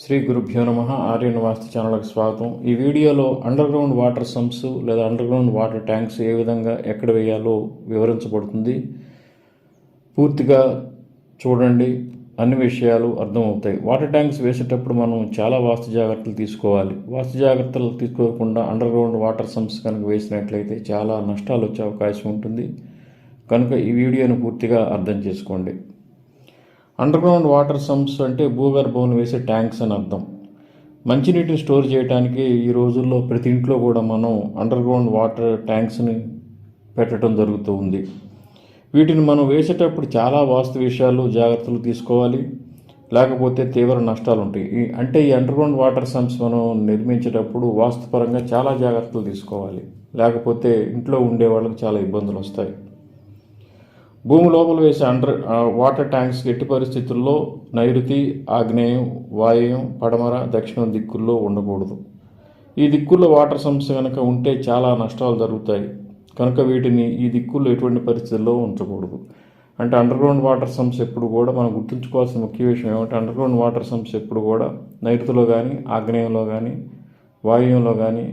శ్రీ గురుభ్యో నమ. ఆర్యన్ వాస్తు ఛానల్కి స్వాగతం. ఈ వీడియోలో అండర్ గ్రౌండ్ వాటర్ సంప్స్ లేదా అండర్ గ్రౌండ్ వాటర్ ట్యాంక్స్ ఏ విధంగా ఎక్కడ వేయాలో వివరించబడుతుంది. పూర్తిగా చూడండి, అన్ని విషయాలు అర్థమవుతాయి. వాటర్ ట్యాంక్స్ వేసేటప్పుడు మనం చాలా వాస్తు జాగ్రత్తలు తీసుకోవాలి. వాస్తు జాగ్రత్తలు తీసుకోకుండా అండర్ గ్రౌండ్ వాటర్ సంప్స్ కనుక వేసినట్లయితే చాలా నష్టాలు వచ్చే అవకాశం ఉంటుంది. కనుక ఈ వీడియోను పూర్తిగా అర్థం చేసుకోండి. అండర్ గ్రౌండ్ వాటర్ సంప్స్ అంటే భూగర్భంలో వేసే ట్యాంక్స్ అని అర్థం. మంచినీటిని స్టోర్ చేయడానికి ఈ రోజుల్లో ప్రతి ఇంట్లో కూడా మనం అండర్ గ్రౌండ్ వాటర్ ట్యాంక్స్ని పెట్టడం జరుగుతూ ఉంది. వీటిని మనం వేసేటప్పుడు చాలా వాస్తు విషయాలు జాగ్రత్తలు తీసుకోవాలి, లేకపోతే తీవ్ర నష్టాలు ఉంటాయి. ఈ అండర్ గ్రౌండ్ వాటర్ సంప్స్ మనం నిర్మించేటప్పుడు వాస్తుపరంగా చాలా జాగ్రత్తలు తీసుకోవాలి, లేకపోతే ఇంట్లో ఉండే వాళ్ళకి చాలా ఇబ్బందులు వస్తాయి. భూమి లోపల వేసే వాటర్ ట్యాంక్స్ ఎట్టి పరిస్థితుల్లో నైరుతి, ఆగ్నేయం, వాయువ్యం, పడమర, దక్షిణం దిక్కుల్లో ఉండకూడదు. ఈ దిక్కుల్లో వాటర్ సంప్స్ కనుక ఉంటే చాలా నష్టాలు జరుగుతాయి. కనుక వీటిని ఈ దిక్కుల్లో ఎటువంటి పరిస్థితుల్లో ఉంచకూడదు. అంటే అండర్ గ్రౌండ్ వాటర్ సంప్స్ ఎప్పుడు కూడా మనం గుర్తుంచుకోవాల్సిన ముఖ్య విషయం ఏమంటే అండర్ గ్రౌండ్ వాటర్ సంప్స్ ఎప్పుడు కూడా నైరుతిలో కానీ, ఆగ్నేయంలో కానీ, వాయువ్యంలో కానీ,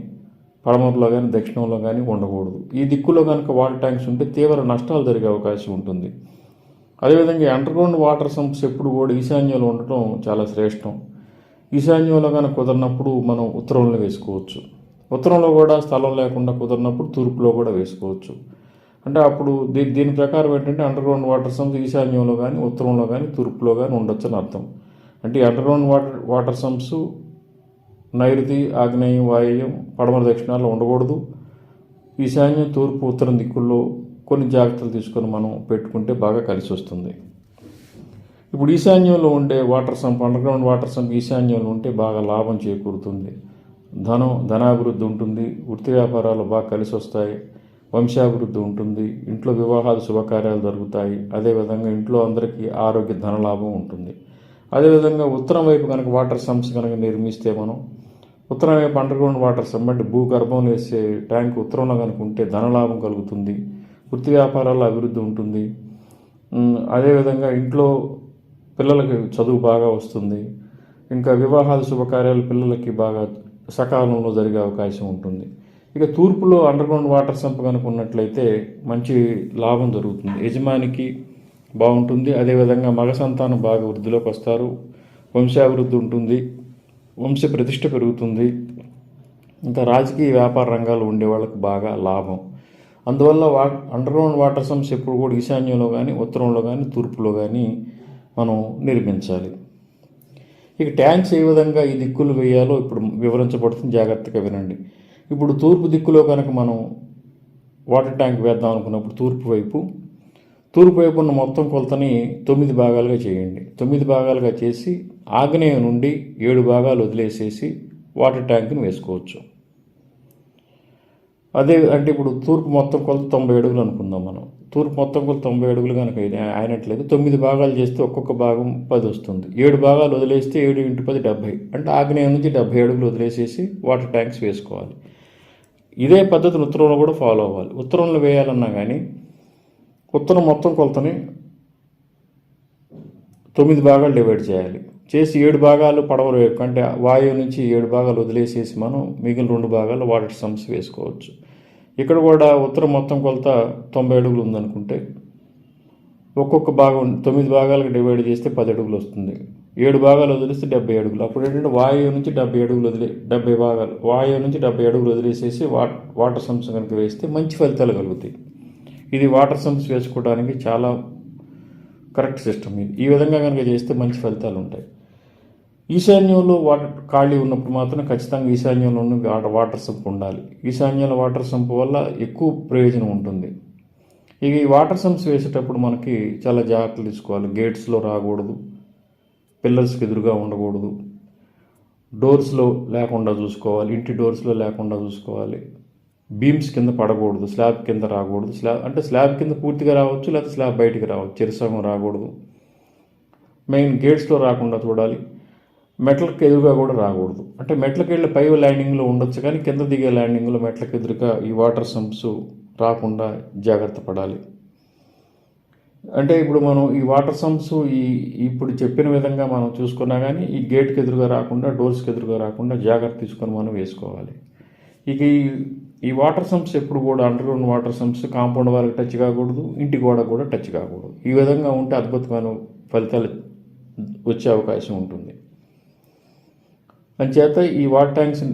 పడమరలో కానీ, దక్షిణంలో కానీ ఉండకూడదు. ఈ దిక్కులో కనుక వాటర్ ట్యాంక్స్ ఉంటే తీవ్ర నష్టాలు జరిగే అవకాశం ఉంటుంది. అదేవిధంగా అండర్ గ్రౌండ్ వాటర్ సంప్స్ ఎప్పుడు కూడా ఈశాన్యంలో ఉండటం చాలా శ్రేష్టం. ఈశాన్యంలో కనుక కుదరినప్పుడు మనం ఉత్తరంలో వేసుకోవచ్చు. ఉత్తరంలో కూడా స్థలం లేకుండా కుదిరినప్పుడు తూర్పులో కూడా వేసుకోవచ్చు. అంటే అప్పుడు దీని ప్రకారం ఏంటంటే అండర్ గ్రౌండ్ వాటర్ సంప్స్ ఈశాన్యంలో కానీ, ఉత్తరంలో కానీ, తూర్పులో కానీ ఉండొచ్చు అని అర్థం. అంటే ఈ అండర్ గ్రౌండ్ వాటర్ సంప్స్ నైరుతి, ఆగ్నేయం, వాయువ్యం, పడమర, దక్షిణాల్లో ఉండకూడదు. ఈశాన్యం, తూర్పు, ఉత్తరం దిక్కుల్లో కొన్ని జాగ్రత్తలు తీసుకొని మనం పెట్టుకుంటే బాగా కలిసి వస్తుంది. ఇప్పుడు ఈశాన్యంలో ఉండే water sump, under ground water sump ఈశాన్యంలో ఉంటే బాగా లాభం చేకూరుతుంది. ధనాభివృద్ధి ఉంటుంది. వృత్తి వ్యాపారాలు బాగా కలిసి వస్తాయి. వంశాభివృద్ధి ఉంటుంది. ఇంట్లో వివాహాలు, శుభకార్యాలు జరుగుతాయి. అదేవిధంగా ఇంట్లో అందరికీ ఆరోగ్య ధనలాభం ఉంటుంది. అదేవిధంగా ఉత్తరం వైపు కనుక వాటర్ సంప్స్ కనుక నిర్మిస్తే మనం ఉత్తరం వైపు అండర్ గ్రౌండ్ వాటర్ సంప్ అంటే భూగర్భంలో వేసే ట్యాంక్ ఉత్తరంలో కనుక ఉంటే ధనలాభం కలుగుతుంది. వృత్తి వ్యాపారాల్లో అభివృద్ధి ఉంటుంది. అదేవిధంగా ఇంట్లో పిల్లలకి చదువు బాగా వస్తుంది. ఇంకా వివాహాలు, శుభకార్యాలు పిల్లలకి బాగా సకాలంలో జరిగే అవకాశం ఉంటుంది. ఇక తూర్పులో అండర్ గ్రౌండ్ వాటర్ సంప్ కనుక ఉన్నట్లయితే మంచి లాభం జరుగుతుంది. యజమానికి బాగుంటుంది. అదేవిధంగా మగ సంతానం బాగా వృద్ధిలోకి వస్తారు. వంశాభివృద్ధి ఉంటుంది. వంశ ప్రతిష్ట పెరుగుతుంది. ఇంకా రాజకీయ వ్యాపార రంగాలు ఉండే వాళ్ళకి బాగా లాభం. అందువల్ల అండర్ గ్రౌండ్ వాటర్ సంప్స్ ఎప్పుడు కూడా ఈశాన్యంలో కానీ, ఉత్తరంలో కానీ, తూర్పులో కానీ మనం నిర్మించాలి. ఇక ట్యాంక్స్ ఏ విధంగా ఈ దిక్కులు వేయాలో ఇప్పుడు వివరించబడుతుంది, జాగ్రత్తగా వినండి. ఇప్పుడు తూర్పు దిక్కులో కనుక మనం వాటర్ ట్యాంక్ వేద్దాం అనుకున్నప్పుడు తూర్పు వైపు ఉన్న మొత్తం కొలతని 9 భాగాలుగా చేయండి. 9 భాగాలుగా చేసి ఆగ్నేయం నుండి 7 భాగాలు వదిలేసేసి వాటర్ ట్యాంక్ని వేసుకోవచ్చు. అంటే ఇప్పుడు తూర్పు మొత్తం కొలత 90 అడుగులు అనుకుందాం మనం. తూర్పు మొత్తం కొలత 90 అడుగులు కనుక అయినట్లయితే 9 భాగాలు చేస్తే ఒక్కొక్క భాగం 10 వస్తుంది. 7 భాగాలు వదిలేస్తే 7 × 10 70. అంటే ఆగ్నేయం నుంచి 70 అడుగులు వదిలేసేసి వాటర్ ట్యాంక్స్ వేసుకోవాలి. ఇదే పద్ధతిని ఉత్తరంలో కూడా ఫాలో అవ్వాలి. ఉత్తరంలో వేయాలన్నా కానీ ఉత్తరం మొత్తం కొలతని 9 భాగాలు డివైడ్ చేయాలి. చేసి 7 భాగాలు పడమర వైపు అంటే వాయువు నుంచి 7 భాగాలు వదిలేసేసి మనం మిగిలిన 2 భాగాలు వాటర్ సంప్స్ వేసుకోవచ్చు. ఇక్కడ కూడా ఉత్తరం మొత్తం కొలత 90 అడుగులు ఉందనుకుంటే ఒక్కొక్క భాగం 9 భాగాలకు డివైడ్ చేస్తే 10 అడుగులు వస్తుంది. 7 భాగాలు వదిలేస్తే 70 అడుగులు. అప్పుడు ఏంటంటే వాయువు నుంచి 70 అడుగులు 70 భాగాలు వాయువు నుంచి 70 అడుగులు వదిలేసేసి వాటర్ సంప్స్ కనుక వేస్తే మంచి ఫలితాలు కలుగుతాయి. ఇది వాటర్ సంప్స్ వేసుకోవడానికి చాలా కరెక్ట్ సిస్టమ్. ఇది ఈ విధంగా కనుక చేస్తే మంచి ఫలితాలు ఉంటాయి. ఈశాన్యంలో ఖాళీ ఉన్నప్పుడు మాత్రం ఖచ్చితంగా ఈశాన్యంలో ఉన్న వాటర్ సంప్ ఉండాలి. ఈశాన్యంలో వాటర్ సంప్ వల్ల ఎక్కువ ప్రయోజనం ఉంటుంది. ఇక ఈ వాటర్ సంప్స్ వేసేటప్పుడు మనకి చాలా జాగ్రత్తలు తీసుకోవాలి. గేట్స్లో రాకూడదు, పిల్లర్స్కి ఎదురుగా ఉండకూడదు, డోర్స్లో లేకుండా చూసుకోవాలి, ఇంటి డోర్స్లో లేకుండా చూసుకోవాలి, బీమ్స్ కింద పడకూడదు, స్లాబ్ కింద రాకూడదు. స్లాబ్ కింద పూర్తిగా రావచ్చు, లేకపోతే స్లాబ్ బయటికి రావచ్చు, చెరుసగం రాకూడదు. మెయిన్ గేట్స్లో రాకుండా చూడాలి. మెట్లకు ఎదురుగా కూడా రాకూడదు. అంటే మెట్లకి వెళ్ళి పై ల్యాండింగ్లో ఉండొచ్చు, కానీ కింద దిగే ల్యాండింగ్లో మెట్లకు ఎదురుగా ఈ వాటర్ సంప్స్ రాకుండా జాగ్రత్త పడాలి. అంటే ఇప్పుడు మనం ఈ వాటర్ సంప్స్ ఇప్పుడు చెప్పిన విధంగా మనం చూసుకున్నా కానీ ఈ గేట్కి ఎదురుగా రాకుండా, డోర్స్కి ఎదురుగా రాకుండా జాగ్రత్త తీసుకొని మనం వేసుకోవాలి. ఇక ఈ వాటర్ సంప్స్ ఎప్పుడు కూడా అండర్గ్రౌండ్ వాటర్ సంప్స్ కాంపౌండ్ వాళ్ళకి టచ్ కాకూడదు, ఇంటి గోడ కూడా టచ్ కాకూడదు. ఈ విధంగా ఉంటే అద్భుతమైన ఫలితాలు వచ్చే అవకాశం ఉంటుంది. అంచేత ఈ వాటర్ ట్యాంక్స్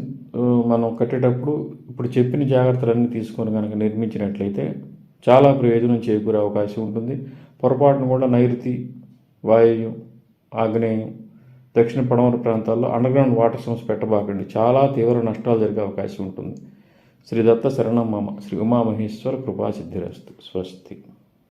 మనం కట్టేటప్పుడు ఇప్పుడు చెప్పిన జాగ్రత్తలన్నీ తీసుకొని కనుక నిర్మించినట్లయితే చాలా ప్రయోజనం చేకూరే అవకాశం ఉంటుంది. పొరపాటును కూడా నైరుతి, వాయువ్యం, ఆగ్నేయం, దక్షిణ పడమర ప్రాంతాల్లో అండర్గ్రౌండ్ వాటర్ సోర్స్ పెట్టబాకండి. చాలా తీవ్ర నష్టాలు జరిగే అవకాశం ఉంటుంది. శ్రీ దత్త శరణం మమ. శ్రీ ఉమామహేశ్వర కృపాసిద్ధిరస్తు. స్వస్తి.